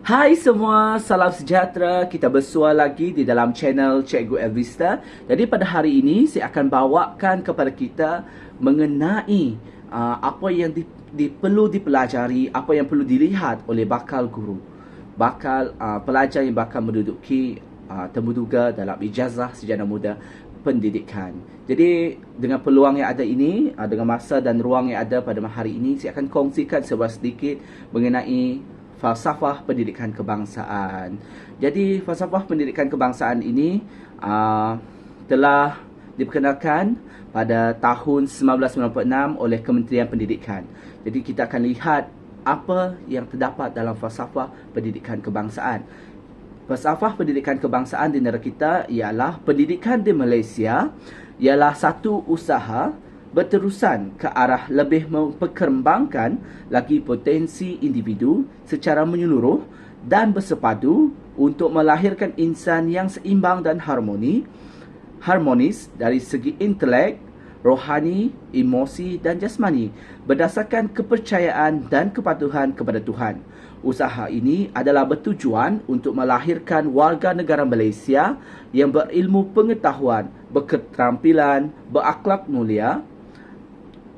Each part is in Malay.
Hai semua, salam sejahtera. Kita bersua lagi di dalam channel Cikgu Elvista. Jadi pada hari ini saya akan bawakan kepada kita mengenai apa yang perlu dipelajari, apa yang perlu dilihat oleh bakal guru, bakal pelajar yang bakal menduduki temuduga dalam ijazah sarjana muda pendidikan. Jadi dengan peluang yang ada ini, dengan masa dan ruang yang ada pada hari ini, saya akan kongsikan sebuah sedikit mengenai falsafah pendidikan kebangsaan. Jadi falsafah pendidikan kebangsaan ini telah diperkenalkan pada tahun 1996 oleh Kementerian Pendidikan. Jadi kita akan lihat apa yang terdapat dalam falsafah pendidikan kebangsaan. Falsafah pendidikan kebangsaan di negara kita ialah pendidikan di Malaysia ialah satu usaha berterusan ke arah lebih memperkembangkan lagi potensi individu secara menyeluruh dan bersepadu untuk melahirkan insan yang seimbang dan harmonis dari segi intelek, rohani, emosi dan jasmani berdasarkan kepercayaan dan kepatuhan kepada Tuhan. Usaha ini adalah bertujuan untuk melahirkan warga negara Malaysia yang berilmu pengetahuan, berketerampilan, berakhlak mulia,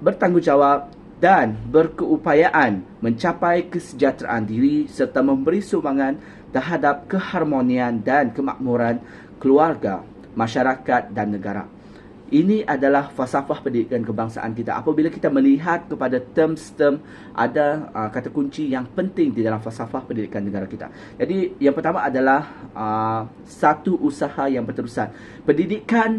bertanggungjawab dan berkeupayaan mencapai kesejahteraan diri serta memberi sumbangan terhadap keharmonian dan kemakmuran keluarga, masyarakat dan negara. Ini adalah falsafah pendidikan kebangsaan kita. Apabila kita melihat kepada term ada kata kunci yang penting di dalam falsafah pendidikan negara kita. Jadi yang pertama adalah satu usaha yang berterusan.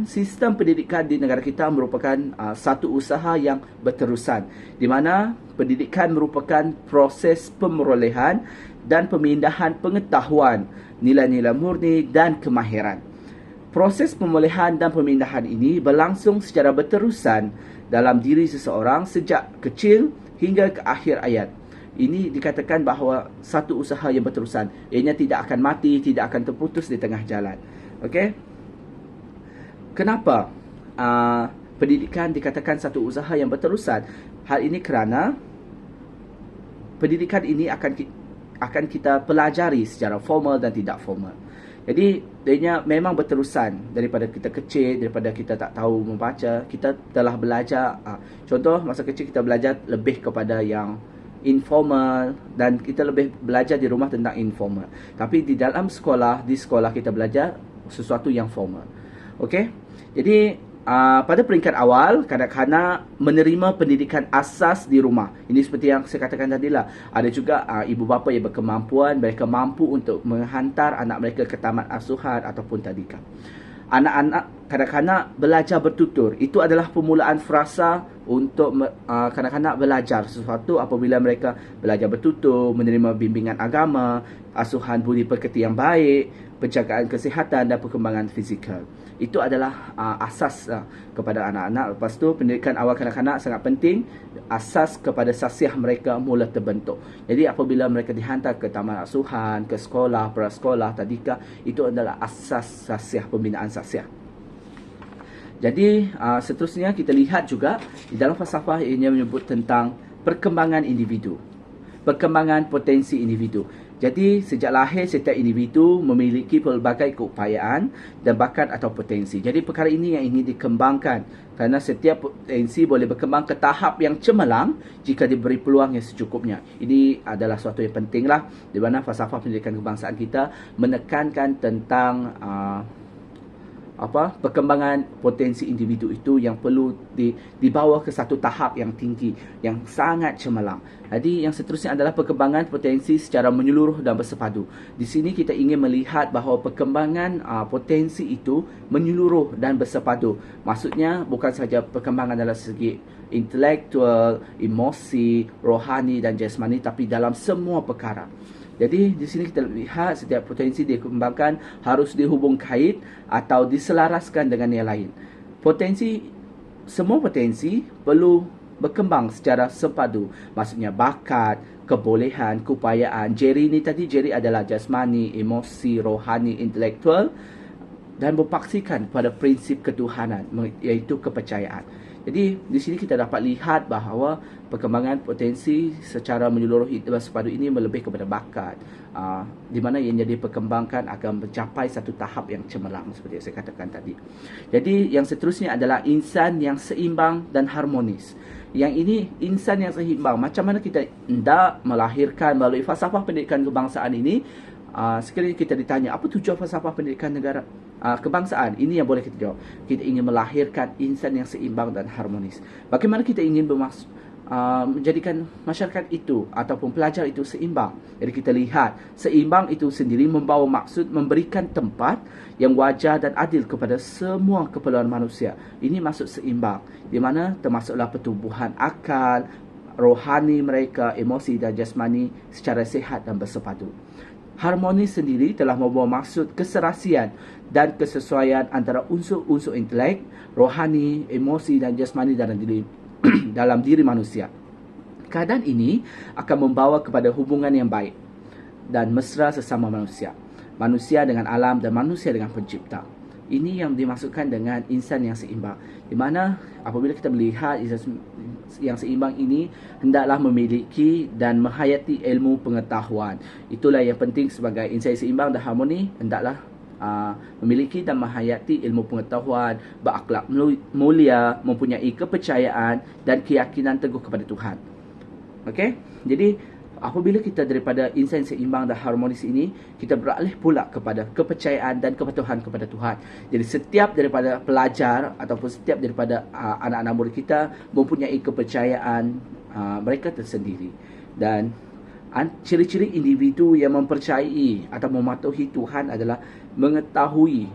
Sistem pendidikan di negara kita merupakan satu usaha yang berterusan, di mana pendidikan merupakan proses pemerolehan dan pemindahan pengetahuan, nilai-nilai murni dan kemahiran. Proses pemulihan dan pemindahan ini berlangsung secara berterusan dalam diri seseorang sejak kecil hingga ke akhir hayat. Ini dikatakan bahawa satu usaha yang berterusan. Ianya tidak akan mati, tidak akan terputus di tengah jalan. Okey? Kenapa pendidikan dikatakan satu usaha yang berterusan? Hal ini kerana pendidikan ini akan kita pelajari secara formal dan tidak formal. Jadi, dia memang berterusan daripada kita kecil, daripada kita tak tahu membaca, kita telah belajar. Contoh, masa kecil kita belajar lebih kepada yang informal dan kita lebih belajar di rumah tentang informal. Tapi di dalam di sekolah kita belajar sesuatu yang formal. Okey? Jadi, pada peringkat awal, kanak-kanak menerima pendidikan asas di rumah. Ini seperti yang saya katakan tadi lah. Ada juga ibu bapa yang berkemampuan, mereka mampu untuk menghantar anak mereka ke taman asuhan ataupun tadika. Kanak-kanak belajar bertutur. Itu adalah permulaan frasa untuk kanak-kanak belajar sesuatu apabila mereka belajar bertutur, menerima bimbingan agama, asuhan budi pekerti yang baik, penjagaan kesihatan dan perkembangan fizikal. Itu adalah asas kepada anak-anak. Lepas tu pendidikan awal kanak-kanak sangat penting. Asas kepada sasiah mereka mula terbentuk. Jadi apabila mereka dihantar ke taman asuhan, ke sekolah, prasekolah, tadika, itu adalah asas sasiah, pembinaan sasiah. Jadi seterusnya kita lihat juga di dalam falsafah ini menyebut tentang perkembangan individu, perkembangan potensi individu. Jadi sejak lahir setiap individu memiliki pelbagai keupayaan dan bakat atau potensi. Jadi perkara ini yang ingin dikembangkan kerana setiap potensi boleh berkembang ke tahap yang cemerlang jika diberi peluang yang secukupnya. Ini adalah suatu yang pentinglah di mana falsafah pendidikan kebangsaan kita menekankan tentang perkembangan potensi individu itu yang perlu dibawa ke satu tahap yang tinggi, yang sangat cemerlang. Jadi yang seterusnya adalah perkembangan potensi secara menyeluruh dan bersepadu. Di sini kita ingin melihat bahawa perkembangan potensi itu menyeluruh dan bersepadu. Maksudnya bukan sahaja perkembangan dalam segi intelektual, emosi, rohani dan jasmani, tapi dalam semua perkara. Jadi di sini kita lihat setiap potensi dikembangkan harus dihubung kait atau diselaraskan dengan yang lain. Semua potensi perlu berkembang secara sepadu. Maksudnya bakat, kebolehan, keupayaan. Jeri ni tadi, jeri adalah jasmani, emosi, rohani, intelektual dan berpaksikan pada prinsip ketuhanan, iaitu kepercayaan. Jadi di sini kita dapat lihat bahawa perkembangan potensi secara menyeluruh bersepadu ini melebih kepada bakat, di mana yang jadi perkembangkan akan mencapai satu tahap yang cemerlang seperti yang saya katakan tadi. Jadi yang seterusnya adalah insan yang seimbang dan harmonis. Yang ini insan yang seimbang. Macam mana kita hendak melahirkan melalui falsafah pendidikan kebangsaan ini? Sekiranya kita ditanya apa tujuan falsafah pendidikan negara kebangsaan, ini yang boleh kita jawab. Kita ingin melahirkan insan yang seimbang dan harmonis. Bagaimana kita ingin menjadikan masyarakat itu ataupun pelajar itu seimbang? Jadi kita lihat seimbang itu sendiri membawa maksud memberikan tempat yang wajar dan adil kepada semua keperluan manusia. Ini maksud seimbang, di mana termasuklah pertumbuhan akal, rohani mereka, emosi dan jasmani secara sihat dan bersepadu. Harmonis sendiri telah membawa maksud keserasian dan kesesuaian antara unsur-unsur intelek, rohani, emosi dan jasmani dalam diri dalam diri manusia. Keadaan ini akan membawa kepada hubungan yang baik dan mesra sesama manusia, manusia dengan alam dan manusia dengan pencipta. Ini yang dimaksudkan dengan insan yang seimbang, di mana apabila kita melihat insan yang seimbang ini hendaklah memiliki dan menghayati ilmu pengetahuan. Itulah yang penting sebagai insan yang seimbang dan harmoni, hendaklah memiliki dan menghayati ilmu pengetahuan, berakhlak mulia, mempunyai kepercayaan dan keyakinan teguh kepada Tuhan. Okey? Jadi apabila kita daripada insan seimbang dan harmonis ini, kita beralih pula kepada kepercayaan dan kepatuhan kepada Tuhan. Jadi setiap daripada pelajar ataupun setiap daripada anak-anak murid kita mempunyai kepercayaan mereka tersendiri. Dan ciri-ciri individu yang mempercayai atau mematuhi Tuhan adalah mengetahui,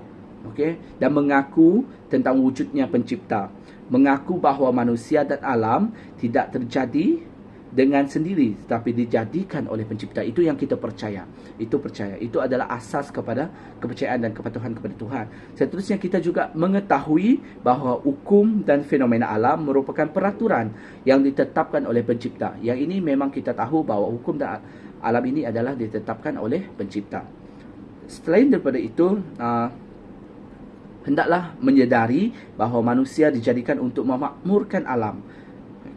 dan mengaku tentang wujudnya pencipta. Mengaku bahawa manusia dan alam tidak terjadi dengan sendiri tetapi dijadikan oleh pencipta. Itu yang kita percaya. Itu adalah asas kepada kepercayaan dan kepatuhan kepada Tuhan. Seterusnya kita juga mengetahui bahawa hukum dan fenomena alam merupakan peraturan yang ditetapkan oleh pencipta. Yang ini memang kita tahu bahawa hukum dan alam ini adalah ditetapkan oleh pencipta. Selain daripada itu, hendaklah menyedari bahawa manusia dijadikan untuk memakmurkan alam.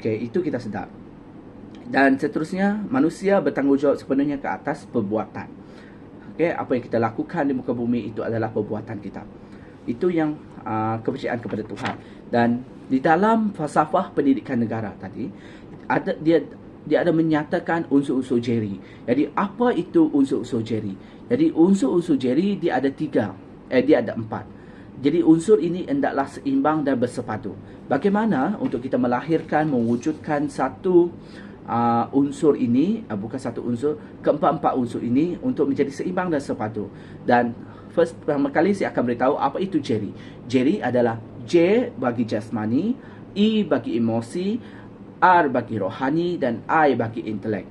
Itu kita sedar. Dan seterusnya, manusia bertanggungjawab sepenuhnya ke atas perbuatan. Apa yang kita lakukan di muka bumi itu adalah perbuatan kita. Itu yang kepercayaan kepada Tuhan. Dan di dalam falsafah pendidikan negara tadi, dia ada menyatakan unsur-unsur Jerry. Jadi apa itu unsur-unsur Jerry? Jadi unsur-unsur Jerry dia ada dia ada 4. Jadi unsur ini hendaklah seimbang dan bersepadu. Bagaimana untuk kita melahirkan, mewujudkan satu unsur ini, bukan satu unsur, keempat-empat unsur ini untuk menjadi seimbang dan sepadu. Dan pertama kali saya akan beritahu apa itu Jerry. Jerry adalah J bagi jasmani, E bagi emosi, R bagi rohani dan I bagi intelek.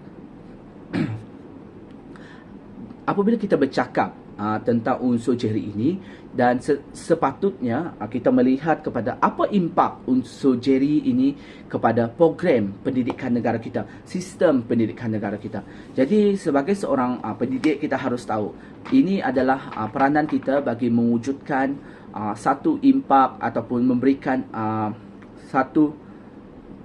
Apabila kita bercakap tentang unsur Jerry ini, dan sepatutnya kita melihat kepada apa impak unsur Jerry ini kepada program pendidikan negara kita, sistem pendidikan negara kita. Jadi sebagai seorang pendidik, kita harus tahu ini adalah peranan kita bagi mewujudkan satu impak ataupun memberikan satu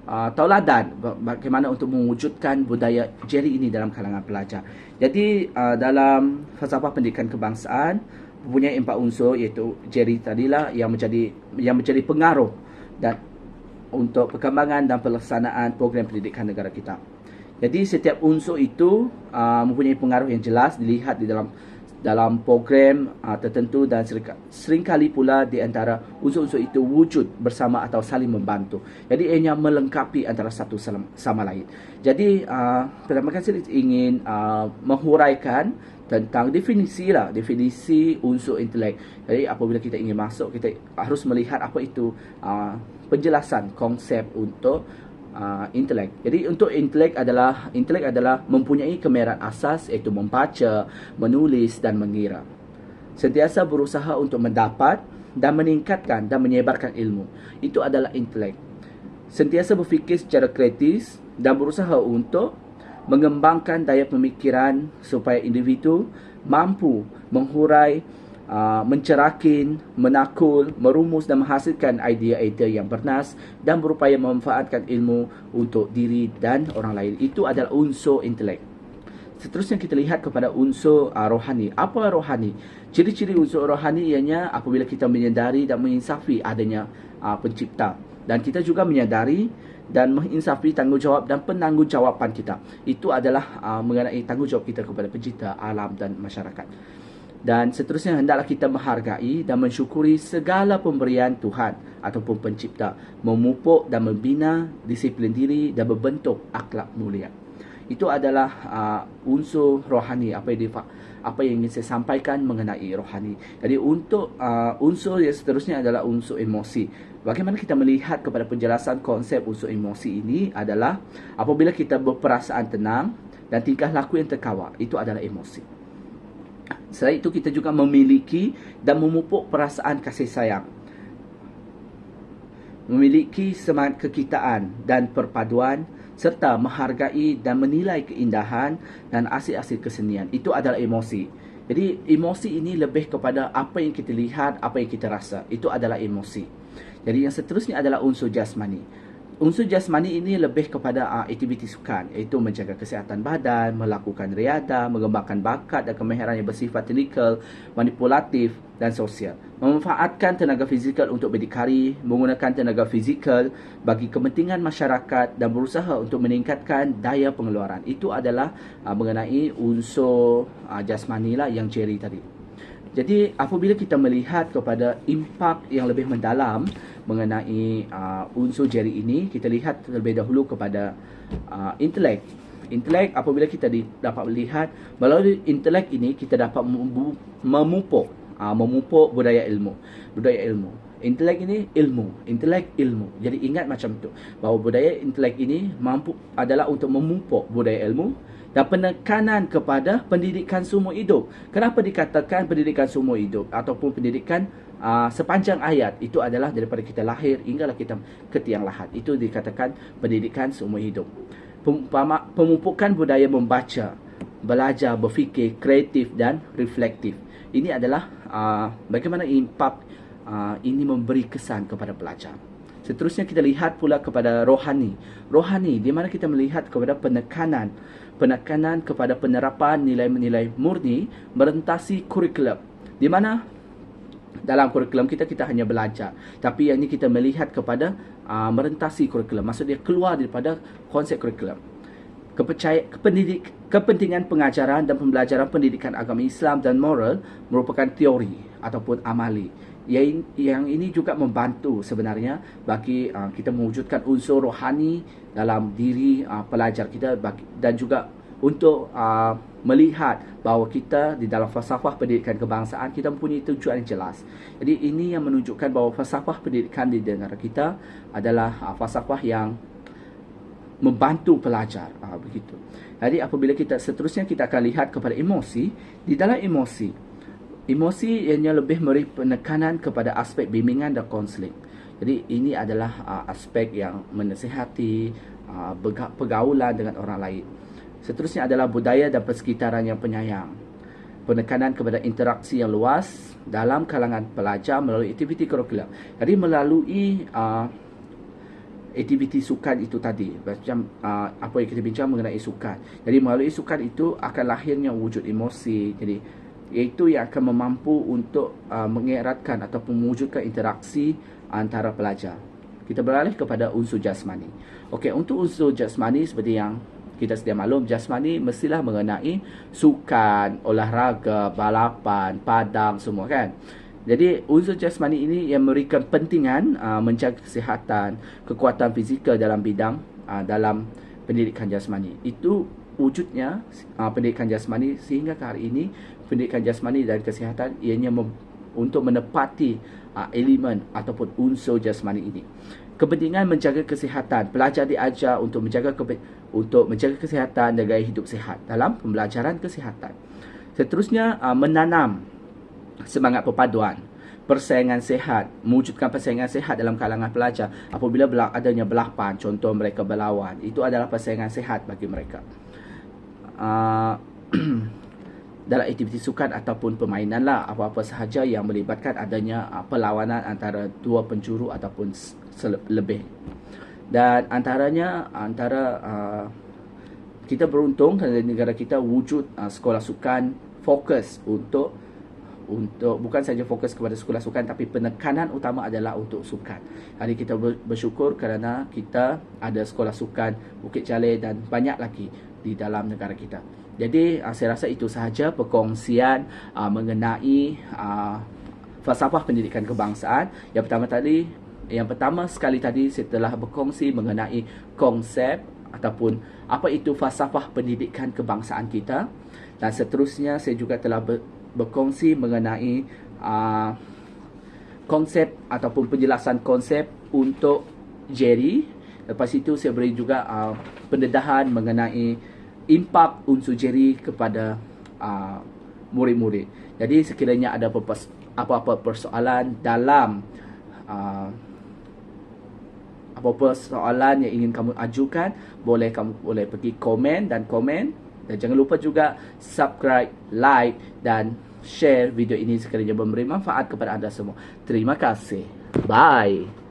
tauladan bagaimana untuk mewujudkan budaya Jerry ini dalam kalangan pelajar. Jadi dalam falsafah pendidikan kebangsaan mempunyai 4 unsur, iaitu Jerry tadilah yang menjadi pengaruh dan untuk perkembangan dan pelaksanaan program pendidikan negara kita. Jadi setiap unsur itu mempunyai pengaruh yang jelas dilihat di dalam program tertentu, dan seringkali pula di antara unsur-unsur itu wujud bersama atau saling membantu. Jadi ianya melengkapi antara satu sama lain. Jadi pertama kali saya ingin menghuraikan tentang definisi unsur intelek. Jadi apabila kita ingin masuk, kita harus melihat apa itu penjelasan konsep untuk intelek. Jadi untuk intelek adalah mempunyai kemahiran asas, iaitu membaca, menulis dan mengira. Sentiasa berusaha untuk mendapat dan meningkatkan dan menyebarkan ilmu. Itu adalah intelek. Sentiasa berfikir secara kritis dan berusaha untuk mengembangkan daya pemikiran supaya individu mampu menghurai mencerakin, menakul, merumus dan menghasilkan idea-idea yang bernas dan berupaya memanfaatkan ilmu untuk diri dan orang lain. Itu adalah unsur intelek. Seterusnya kita lihat kepada unsur rohani. Apa rohani? Ciri-ciri unsur rohani ianya apabila kita menyedari dan menginsafi adanya pencipta, dan kita juga menyadari dan menginsafi tanggungjawab dan penanggungjawab kita. Itu adalah mengenai tanggungjawab kita kepada pencipta alam dan masyarakat. Dan seterusnya, hendaklah kita menghargai dan mensyukuri segala pemberian Tuhan ataupun pencipta, memupuk dan membina disiplin diri dan membentuk akhlak mulia. Itu adalah unsur rohani, apa yang ingin saya sampaikan mengenai rohani. Jadi untuk unsur yang seterusnya adalah unsur emosi. Bagaimana kita melihat kepada penjelasan konsep unsur emosi ini adalah apabila kita berperasaan tenang dan tingkah laku yang terkawal, itu adalah emosi. Selain itu, kita juga memiliki dan memupuk perasaan kasih sayang, memiliki semangat kekitaan dan perpaduan, serta menghargai dan menilai keindahan dan asyik-asyik kesenian. Itu adalah emosi. Jadi emosi ini lebih kepada apa yang kita lihat, apa yang kita rasa. Itu adalah emosi. Jadi yang seterusnya adalah unsur jasmani. Unsur jasmani ini lebih kepada aktiviti sukan, iaitu menjaga kesihatan badan, melakukan riadah, mengembangkan bakat dan kemahiran yang bersifat teknikal, manipulatif dan sosial. Memanfaatkan tenaga fizikal untuk berdikari, menggunakan tenaga fizikal bagi kepentingan masyarakat dan berusaha untuk meningkatkan daya pengeluaran. Itu adalah mengenai unsur jasmani lah yang Jerry tadi. Jadi apabila kita melihat kepada impak yang lebih mendalam mengenai unsur Jerry ini, kita lihat terlebih dahulu kepada intelek. Intelek, apabila kita dapat melihat melalui intelek ini kita dapat memupuk budaya ilmu. Intelek ini ilmu, intelek ilmu. Jadi ingat macam tu, bahawa budaya intelek ini adalah untuk memupuk budaya ilmu dan penekanan kepada pendidikan seumur hidup. Kenapa dikatakan pendidikan seumur hidup ataupun pendidikan sepanjang hayat? Itu adalah daripada kita lahir hinggalah kita ke tiang lahat. Itu dikatakan pendidikan seumur hidup. Pemupukan budaya membaca, belajar, berfikir, kreatif dan reflektif. Ini adalah bagaimana impak ini memberi kesan kepada pelajar. Seterusnya kita lihat pula kepada rohani. Rohani di mana kita melihat kepada penekanan kepada penerapan nilai-nilai murni merentasi kurikulum. Di mana dalam kurikulum kita hanya belajar, tapi yang ini kita melihat kepada merentasi kurikulum. Maksudnya keluar daripada konsep kurikulum. Kepentingan pengajaran dan pembelajaran pendidikan agama Islam dan moral merupakan teori ataupun amali. Yang ini juga membantu sebenarnya bagi kita mewujudkan unsur rohani dalam diri pelajar kita, dan juga untuk melihat bahawa kita di dalam falsafah pendidikan kebangsaan kita mempunyai tujuan yang jelas. Jadi ini yang menunjukkan bahawa falsafah pendidikan di negara kita adalah falsafah yang membantu pelajar, begitu. Jadi apabila seterusnya kita akan lihat kepada emosi. Di dalam emosi ianya lebih memberi penekanan kepada aspek bimbingan dan konseling. Jadi ini adalah aspek yang menasihati, pergaulan dengan orang lain. Seterusnya adalah budaya dan persekitaran yang penyayang. Penekanan kepada interaksi yang luas dalam kalangan pelajar melalui aktiviti kurikulum. Jadi melalui aktiviti sukan itu tadi, macam apa yang kita bincang mengenai sukan. Jadi melalui sukan itu akan lahirnya wujud emosi. Jadi iaitu yang akan mampu untuk mengeratkan ataupun mewujudkan interaksi antara pelajar. Kita beralih kepada unsur jasmani. Okey, untuk unsur jasmani seperti yang kita sedia maklum, jasmani mestilah mengenai sukan, olahraga, balapan, padang semua kan. Jadi unsur jasmani ini yang memberikan pentingan menjaga kesihatan, kekuatan fizikal dalam bidang dalam pendidikan jasmani. Itu wujudnya pendidikan jasmani sehingga ke hari ini. Pendidikan jasmani dan kesihatan ianya untuk menepati elemen ataupun unsur jasmani ini. Kepentingan menjaga kesihatan. Pelajar diajar untuk menjaga kesihatan dan gaya hidup sihat dalam pembelajaran kesihatan. Seterusnya menanam semangat perpaduan, persaingan sihat, mewujudkan persaingan sihat dalam kalangan pelajar. Apabila adanya belapan, contoh mereka berlawan, itu adalah persaingan sihat bagi mereka. dalam aktiviti sukan ataupun permainan lah, apa-apa sahaja yang melibatkan adanya perlawanan antara dua penjuru ataupun lebih. Dan antaranya kita beruntung kerana negara kita wujud sekolah sukan fokus untuk bukan saja fokus kepada sekolah sukan, tapi penekanan utama adalah untuk sukan. Hari kita bersyukur kerana kita ada sekolah sukan Bukit Jalil dan banyak lagi di dalam negara kita. Jadi saya rasa itu sahaja perkongsian mengenai falsafah pendidikan kebangsaan. Yang pertama sekali tadi saya telah berkongsi mengenai konsep ataupun apa itu falsafah pendidikan kebangsaan kita, dan seterusnya saya juga telah berkongsi mengenai konsep ataupun penjelasan konsep untuk Jerry. Lepas itu saya beri juga pendedahan mengenai impak unsur Jerry kepada murid-murid. Jadi sekiranya ada apa-apa persoalan dalam apa-apa soalan yang ingin kamu ajukan, kamu boleh pergi komen. Dan jangan lupa juga subscribe, like dan share video ini sekiranya memberi manfaat kepada anda semua. Terima kasih. Bye.